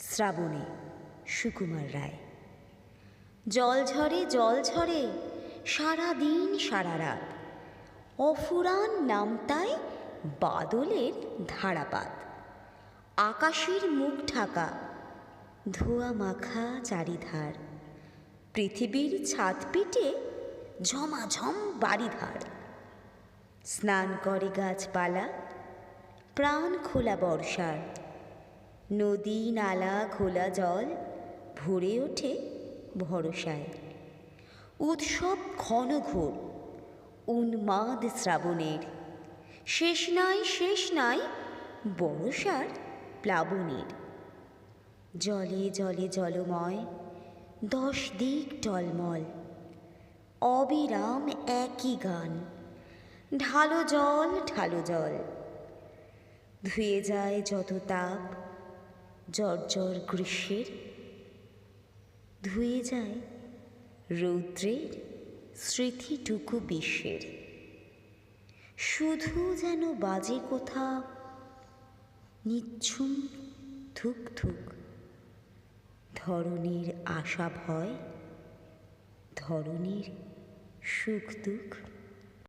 শ্রাবণে, সুকুমার রায়। জল ঝরে সারা দিন সারা রাত, অফুরান নামতায় বাদলের ধারাপাত। আকাশের মুখ ঢাকা, ধোয়া মাখা চারিধার, পৃথিবীর ছাদ পিটে ঝমাঝম বাড়িধার। স্নান করে গাছপালা, প্রাণ খোলা বর্ষার, নদী নালা ঘোলা জল ভরে ওঠে ভরসায়। উৎসব ঘনঘোর, উন্মাদ শ্রাবণের, শেষ নাই বর্ষার প্লাবনের। জলে জলে জলময়, 10 দিক টলমল, অবিরাম একই গান, ঢালো জল ধুয়ে যায় যত তাপ জর্জর গ্রীষ্মের, ধুয়ে যায় রৌদ্রের স্মৃতিটুকু বিশ্বের। শুধু যেন বাজে কোথা নিঝুম ধুক ধুক, ধরণীর আশা ভয়, ধরণীর সুখ দুঃখ।